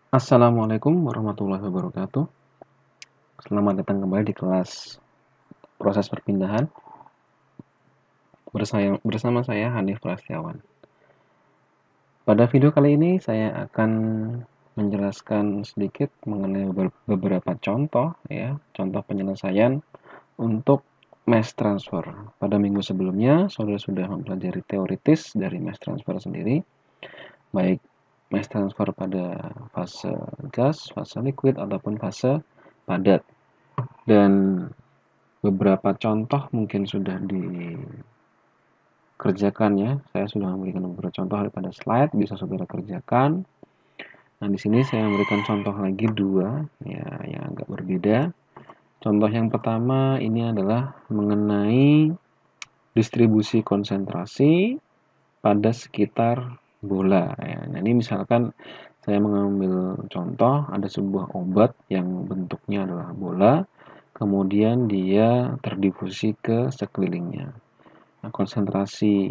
Assalamualaikum warahmatullahi wabarakatuh. Selamat datang kembali di kelas proses perpindahan bersama saya Hanif Prasetyawan. Pada video kali ini saya akan menjelaskan sedikit mengenai beberapa contoh contoh penyelesaian untuk mass transfer. Pada minggu sebelumnya saudara sudah mempelajari teoritis dari mass transfer sendiri, baik mass transfer pada fase gas, fase liquid ataupun fase padat. Dan beberapa contoh mungkin sudah dikerjakan ya. Saya sudah memberikan beberapa contoh pada slide, bisa saudara kerjakan. Nah, di sini saya memberikan contoh lagi dua ya yang agak berbeda. Contoh yang pertama ini adalah mengenai distribusi konsentrasi pada sekitar bola ya. Nah, ini misalkan saya mengambil contoh ada sebuah obat yang bentuknya adalah bola, kemudian dia terdifusi ke sekelilingnya. Nah, konsentrasi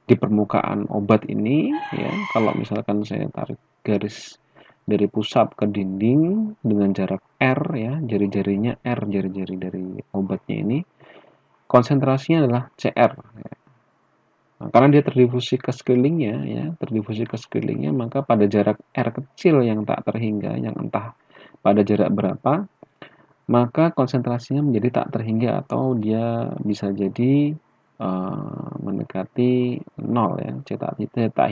di permukaan obat ini ya, kalau misalkan saya tarik garis dari pusat ke dinding dengan jarak R ya, jari-jarinya R, jari-jari dari obatnya ini, konsentrasinya adalah CR ya. Nah, karena dia terdifusi ke sekelilingnya, maka pada jarak R kecil yang tak terhingga, yang entah pada jarak berapa, maka konsentrasinya menjadi tak terhingga atau dia bisa jadi mendekati 0 ya, C tak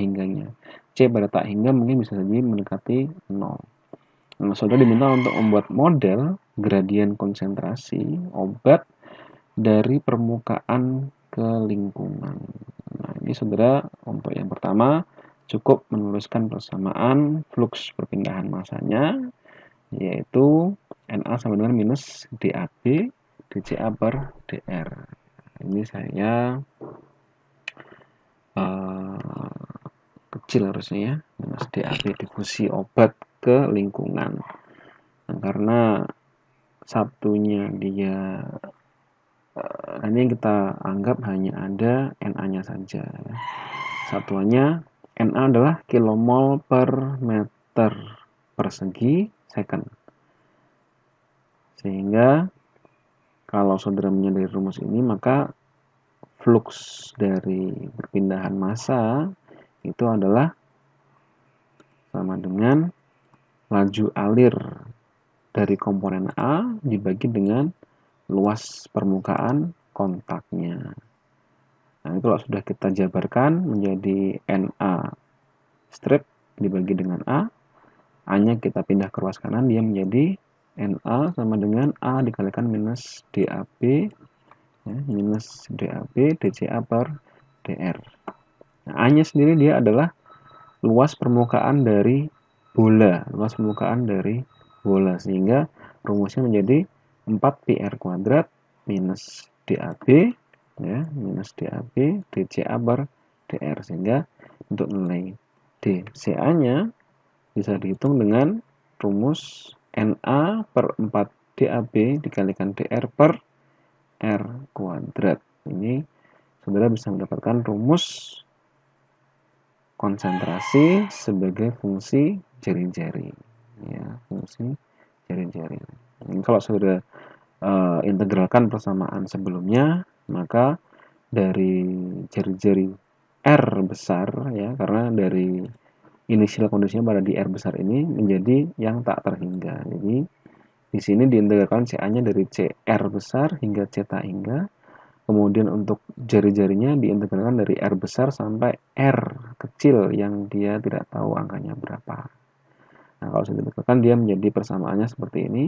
hingganya. C pada tak hingga mungkin bisa jadi mendekati 0. Nah, saudara diminta untuk membuat model gradien konsentrasi obat dari permukaan ke lingkungan. Nah, ini saudara untuk yang pertama cukup menuliskan persamaan flux perpindahan massanya, yaitu Na sama dengan minus DAB dCA per dR. Ini saya kecil harusnya ya, minus DAB difusi obat ke lingkungan. Nah, karena satunya dia ini yang kita anggap hanya ada Na-nya saja ya. Satuannya Na adalah kilomol per meter persegi second. Sehingga kalau saudara menyadari rumus ini, maka flux dari perpindahan massa itu adalah sama dengan laju alir dari komponen A dibagi dengan luas permukaan kontaknya. Nah, itu kalau sudah kita jabarkan menjadi Na strip dibagi dengan A-nya kita pindah ke ruas kanan, dia menjadi Na sama dengan A dikalikan minus DAB ya, minus DAB dCA per dR. Nah, A-nya sendiri dia adalah luas permukaan dari bola, sehingga rumusnya menjadi 4πr kuadrat minus DAB ya, minus DAB dCA per dR, sehingga untuk nilai dCA-nya bisa dihitung dengan rumus Na per 4 DAB dikalikan dR per R kuadrat. Ini saudara bisa mendapatkan rumus konsentrasi sebagai fungsi jari-jari ya, fungsi jari-jari. Ini kalau saudara integralkan persamaan sebelumnya, maka dari jari-jari R besar ya, karena dari inisial kondisinya pada di R besar ini menjadi yang tak terhingga. Jadi di sini diintegralkan CA-nya dari CR besar hingga C tak hingga. Kemudian untuk jari-jarinya diintegralkan dari R besar sampai R kecil yang dia tidak tahu angkanya berapa. Nah, kalau sudah ditekan dia menjadi persamaannya seperti ini.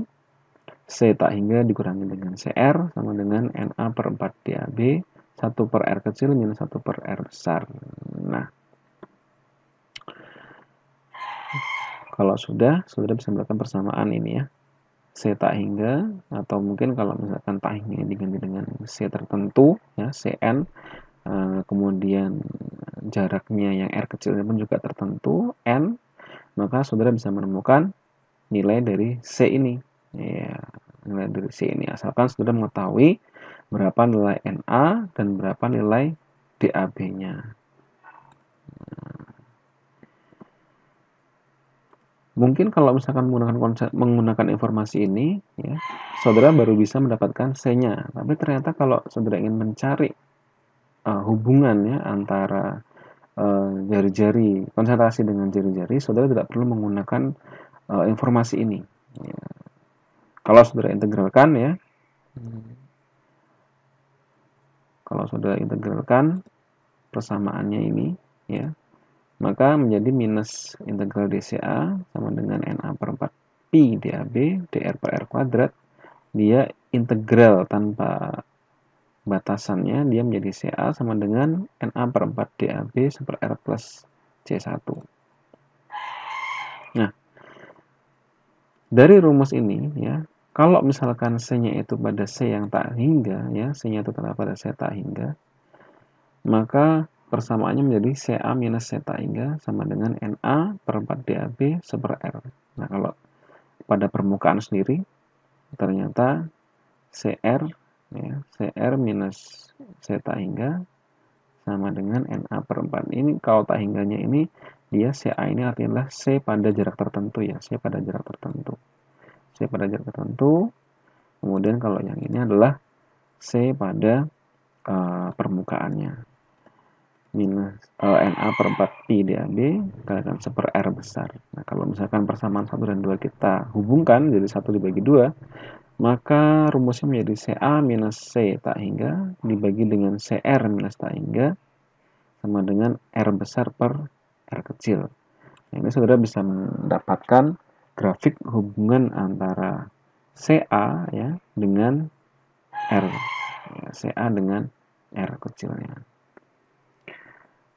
C tak hingga dikurangi dengan CR sama dengan Na per 4 DAB 1 per R kecil minus 1 per R besar. Nah, kalau sudah bisa melakukan persamaan ini ya. C tak hingga, atau mungkin kalau misalkan tak hingga diganti dengan C tertentu ya, Cn, kemudian jaraknya yang R kecilnya pun juga tertentu, N, maka saudara bisa menemukan nilai dari C ini ya, nilai dari C ini, asalkan saudara mengetahui berapa nilai Na dan berapa nilai DAB-nya. Mungkin kalau misalkan menggunakan informasi ini, ya, saudara baru bisa mendapatkan C-nya. Tapi ternyata kalau saudara ingin mencari hubungan ya antara jari-jari, konsentrasi dengan jari-jari, saudara tidak perlu menggunakan informasi ini. Ya. Kalau saudara integralkan ya, kalau saudara integralkan persamaannya ini, ya, maka menjadi minus integral dCA sama dengan NA per 4 Pi DAB dr per R kuadrat. Dia integral tanpa batasannya, dia menjadi CA sama dengan NA per 4 DAB per R plus C1. Nah, dari rumus ini ya, kalau misalkan C-nya itu pada C yang tak hingga, ya, C-nya itu terdapat pada C tak hingga, maka persamaannya menjadi CA minus C tak hingga sama dengan NA per 4 DAB per R. Nah, kalau pada permukaan sendiri, ternyata CR, ya, CR minus C tak hingga sama dengan NA per 4. Ini kalau tak hingganya ini, dia CA ini artinya adalah C pada jarak tertentu ya, C pada jarak tertentu. C pada jarak tertentu. Kemudian kalau yang ini adalah C pada permukaannya. Minus NA per 4 Pi DAB kalikan 1 per R besar. Nah, kalau misalkan persamaan 1 dan 2 kita hubungkan jadi 1 dibagi 2, maka rumusnya menjadi CA minus C tak hingga dibagi dengan CR minus tak hingga sama dengan R besar per R kecil. Nah, ini saudara bisa mendapatkan grafik hubungan antara CA ya dengan R. Ya, CA dengan R kecilnya.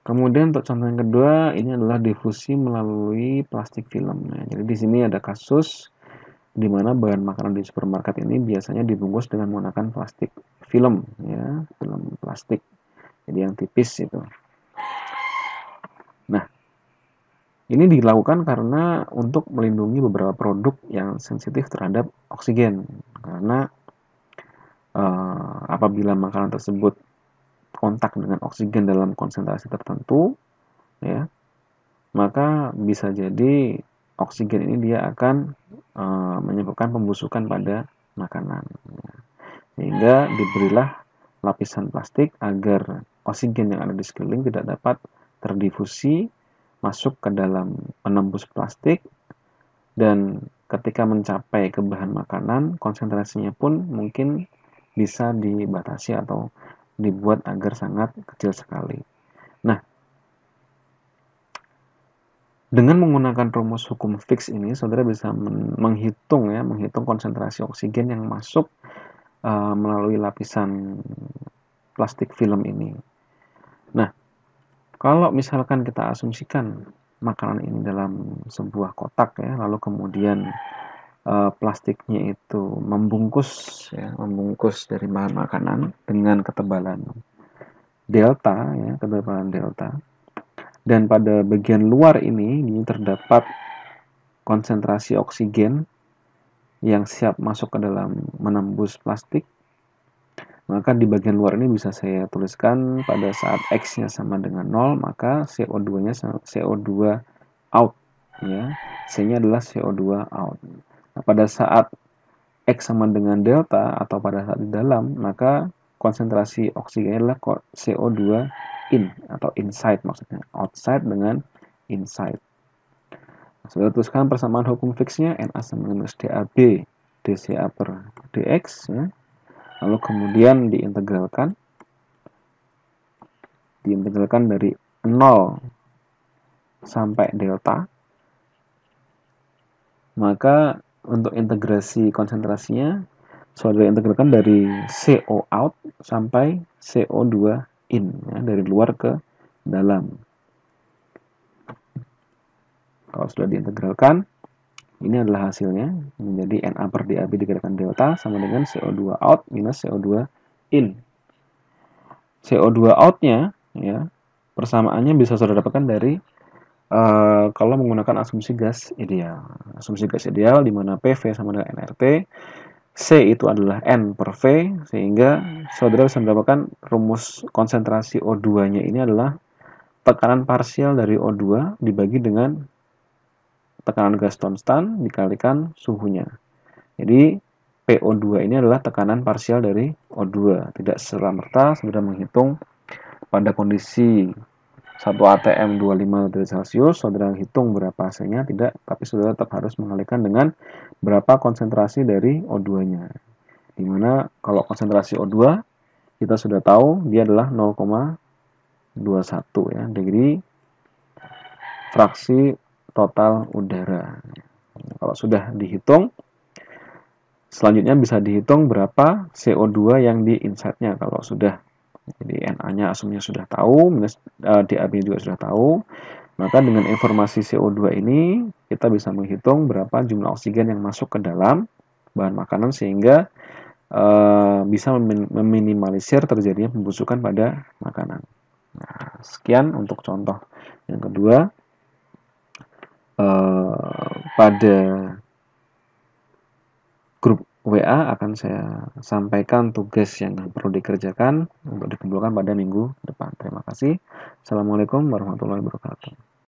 Kemudian untuk contoh yang kedua, ini adalah difusi melalui plastik film. Nah, jadi di sini ada kasus di mana bahan makanan di supermarket ini biasanya dibungkus dengan menggunakan plastik film, ya, film plastik. Jadi yang tipis itu. Nah, ini dilakukan karena untuk melindungi beberapa produk yang sensitif terhadap oksigen. Karena apabila makanan tersebut kontak dengan oksigen dalam konsentrasi tertentu, ya, maka bisa jadi oksigen ini dia akan menyebabkan pembusukan pada makanan. Ya. Sehingga diberilah lapisan plastik agar oksigen yang ada di sekeliling tidak dapat terdifusi masuk ke dalam penembus plastik, dan ketika mencapai ke bahan makanan, konsentrasinya pun mungkin bisa dibatasi atau dibuat agar sangat kecil sekali. Nah, dengan menggunakan rumus hukum Fick ini, saudara bisa menghitung konsentrasi oksigen yang masuk melalui lapisan plastik film ini. Nah, kalau misalkan kita asumsikan makanan ini dalam sebuah kotak ya, lalu kemudian plastiknya itu membungkus dari bahan makanan dengan ketebalan delta ya, ketebalan delta. Dan pada bagian luar ini terdapat konsentrasi oksigen yang siap masuk ke dalam menembus plastik. Maka di bagian luar ini bisa saya tuliskan pada saat X-nya sama dengan 0, maka CO2-nya CO2 out ya. C-nya adalah CO2 out. Nah, pada saat X sama dengan delta atau pada saat di dalam, maka konsentrasi oksigen adalah CO2 in atau inside maksudnya. Outside dengan inside. Nah, sudah tuliskan persamaan hukum Fick-nya Na sama minus DAB dCA per dx ya. Lalu kemudian diintegralkan dari 0 sampai delta. Maka untuk integrasi konsentrasinya saudara integralkan dari CO out sampai CO2 in ya, dari luar ke dalam. Kalau sudah diintegralkan, ini adalah hasilnya menjadi Na per DAB dikalikan delta sama dengan CO2 out minus CO2 in. CO2 out-nya ya, persamaannya bisa saudara dapatkan dari kalau menggunakan asumsi gas ideal. Asumsi gas ideal di mana PV sama dengan nRT, C itu adalah N per V, sehingga saudara bisa mendapatkan rumus konsentrasi O2-nya ini adalah tekanan parsial dari O2 dibagi dengan tekanan gas konstan dikalikan suhunya. Jadi PO2 ini adalah tekanan parsial dari O2. Tidak serta-merta sudah menghitung pada kondisi 1 atm 25 derajat Celcius, saudara hitung berapa hasilnya, tidak, tapi saudara tetap harus mengalihkan dengan berapa konsentrasi dari O2-nya. Dimana kalau konsentrasi O2 kita sudah tahu dia adalah 0,21 ya, degree fraksi total udara. Kalau sudah dihitung, selanjutnya bisa dihitung berapa CO2 yang di inside-nya kalau sudah. Jadi Na-nya asumnya sudah tahu, minus DAB juga sudah tahu. Maka dengan informasi CO2 ini kita bisa menghitung berapa jumlah oksigen yang masuk ke dalam bahan makanan sehingga bisa meminimalisir terjadinya pembusukan pada makanan. Nah, sekian untuk contoh yang kedua. Pada grup WA akan saya sampaikan tugas yang perlu dikerjakan untuk dikumpulkan pada minggu depan. Terima kasih. Assalamualaikum warahmatullahi wabarakatuh.